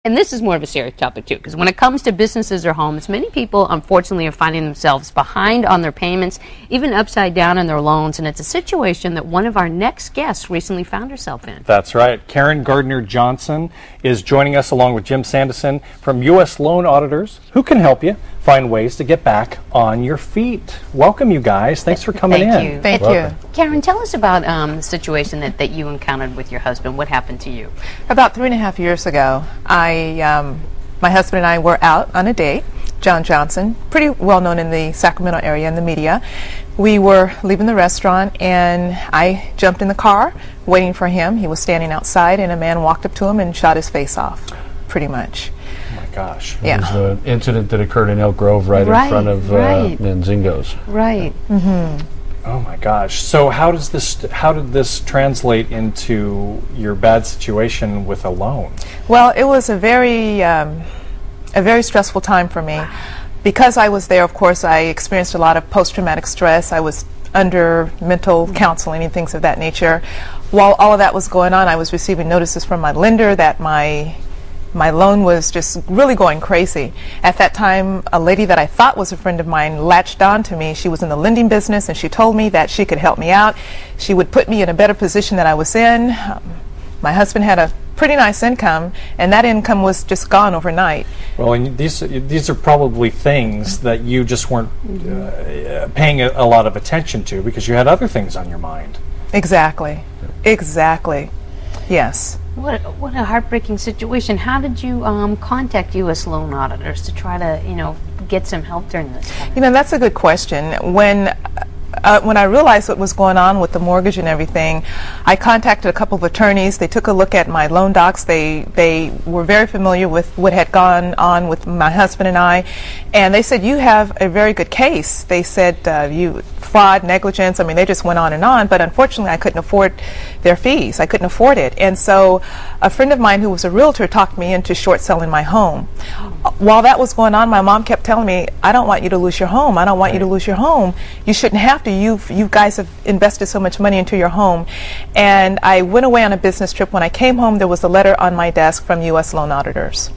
And this is more of a serious topic, too, because when it comes to businesses or homes, many people, unfortunately, are finding themselves behind on their payments, even upside down in their loans, and it's a situation that one of our next guests recently found herself in. That's right. Karen Gardner Johnson is joining us along with Jim Sanderson from U.S. Loan Auditors, who can help you find ways to get back on your feet. Welcome, you guys. Thanks for coming in. Thank you. Thank you. Karen, tell us about the situation that you encountered with your husband. What happened to you? About 3.5 years ago, my husband and I were out on a date. Gardner Johnson, pretty well known in the Sacramento area in the media. We were leaving the restaurant and I jumped in the car waiting for him. He was standing outside and a man walked up to him and shot his face off, pretty much. Oh my gosh. Yeah. It was the incident that occurred in Elk Grove right in front of Manzingo's. Right. Mm-hmm. Oh my gosh. So how did this translate into your bad situation with a loan? Well, it was a very stressful time for me. Because I was there, of course, I experienced a lot of post-traumatic stress. I was under mental counseling and things of that nature. While all of that was going on, I was receiving notices from my lender that my loan was just really going crazy. At that time, a lady that I thought was a friend of mine latched on to me. She was in the lending business and she told me that she could help me out. She would put me in a better position that I was in. My husband had a pretty nice income and that income was just gone overnight. Well, and these are probably things that you just weren't paying a lot of attention to because you had other things on your mind. Exactly. Exactly. Yes. What a heartbreaking situation. How did you contact U.S. Loan Auditors to try to, get some help during this time? That's a good question. When I realized what was going on with the mortgage and everything, I contacted a couple of attorneys. They took a look at my loan docs. They were very familiar with what had gone on with my husband and I, and they said, you have a very good case. They said, fraud, negligence, they just went on, but unfortunately I couldn't afford their fees. I couldn't afford it. And so a friend of mine who was a realtor talked me into short selling my home. While that was going on, my mom kept telling me, I don't want you to lose your home. I don't want you to lose your home. You shouldn't have to. You guys have invested so much money into your home. And I went away on a business trip. When I came home, there was a letter on my desk from U.S. Loan Auditors.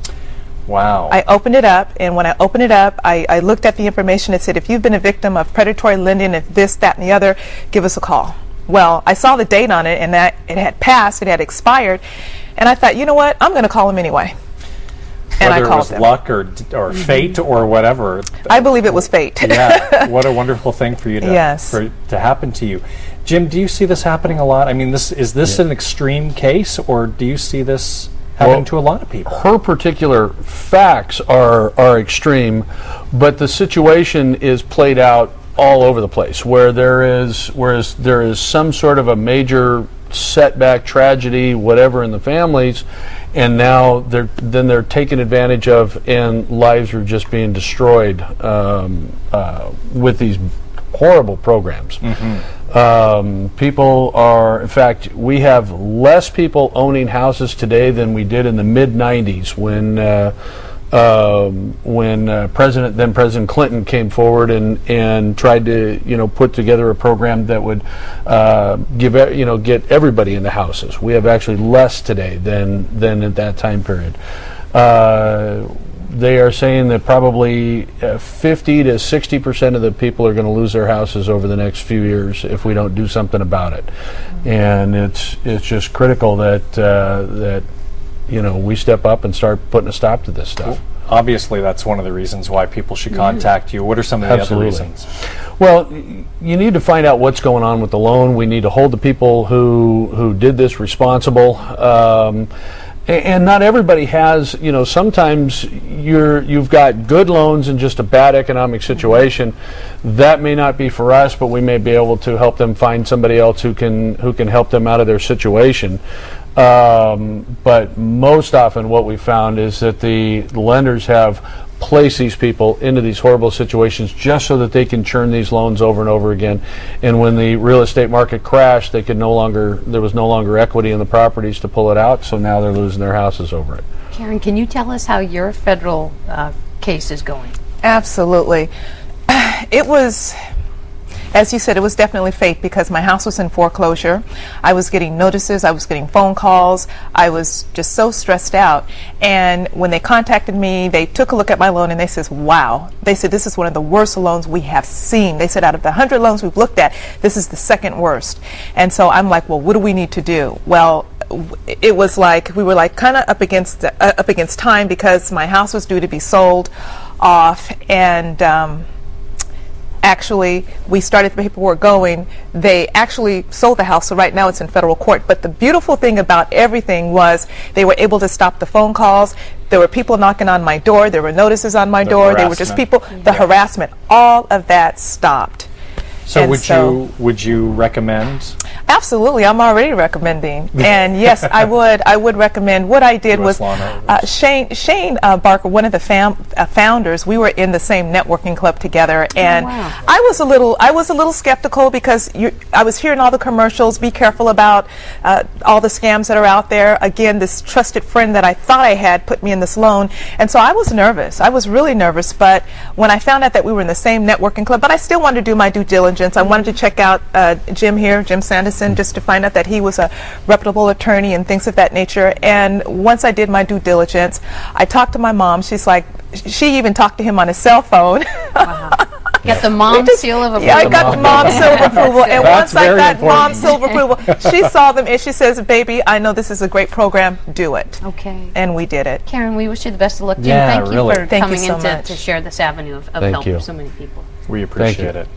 Wow. I opened it up, and when I opened it up, I looked at the information. It said, if you've been a victim of predatory lending, if this, that, and the other, give us a call. Well, I saw the date on it, and that it had passed, it had expired, and I thought, you know what, I'm going to call them anyway. And Whether I called it was luck or fate or whatever. I believe it was fate. Yeah, what a wonderful thing for you to Yes. to happen to you. Jim, do you see this happening a lot? Is this an extreme case, or do you see this happening to a lot of people? Her particular facts are extreme, but the situation is played out all over the place. Whereas there is some sort of a major setback, tragedy, whatever in the families, and now they're taken advantage of, and lives are just being destroyed with these horrible programs. People are, in fact, we have less people owning houses today than we did in the mid-90s when then President Clinton came forward and tried to put together a program that would get everybody into houses. We have actually less today than at that time period. They are saying that probably 50 to 60% of the people are going to lose their houses over the next few years if we don't do something about it. And it's just critical that we step up and start putting a stop to this stuff. Well, obviously, that's one of the reasons why people should contact you. What are some of the other reasons? Well, you need to find out what's going on with the loan. We need to hold the people who did this responsible. And not everybody has, sometimes you've got good loans in just a bad economic situation. That may not be for us, but we may be able to help them find somebody else who can help them out of their situation. But most often what we found is that the lenders have placed these people into these horrible situations just so that they can churn these loans over and over again. And when the real estate market crashed, there was no longer equity in the properties to pull it out, so now they're losing their houses over it. Karen, can you tell us how your federal case is going? Absolutely. It was as you said, it was definitely fate because my house was in foreclosure. I was getting notices, I was getting phone calls, I was just so stressed out. And when they contacted me, they took a look at my loan and they says, wow. They said, this is one of the worst loans we have seen. They said, out of the 100 loans we've looked at, this is the second worst. And so I'm like, well, what do we need to do? Well, it was like we were like kind of up against time because my house was due to be sold off, and actually we started the paperwork going. They actually sold the house, so right now it's in federal court. But the beautiful thing about everything was they were able to stop the phone calls. There were people knocking on my door. There were notices on my door. There were just people, the harassment, all of that stopped. So would you recommend? Absolutely, I'm already recommending, and yes, I would recommend. What I did was Shane Barker, one of the founders. We were in the same networking club together, and I was a little skeptical because I was hearing all the commercials. Be careful about all the scams that are out there. Again, this trusted friend that I thought I had put me in this loan, and so I was nervous. I was really nervous. But when I found out that we were in the same networking club, but I still wanted to do my due diligence. I wanted to check out Jim Sanderson, just to find out that he was a reputable attorney and things of that nature. And once I did my due diligence, I talked to my mom. She's like, she even talked to him on his cell phone. Wow. Got the mom seal of approval. Yeah, I got the mom seal of approval. And once I got mom seal of approval, she saw them and she says, baby, I know this is a great program. Do it. Okay. And we did it. Karen, we wish you the best of luck. Jim, Yeah, thank you really. for Thank coming you so in much. to share this avenue of help for so many people. We appreciate it.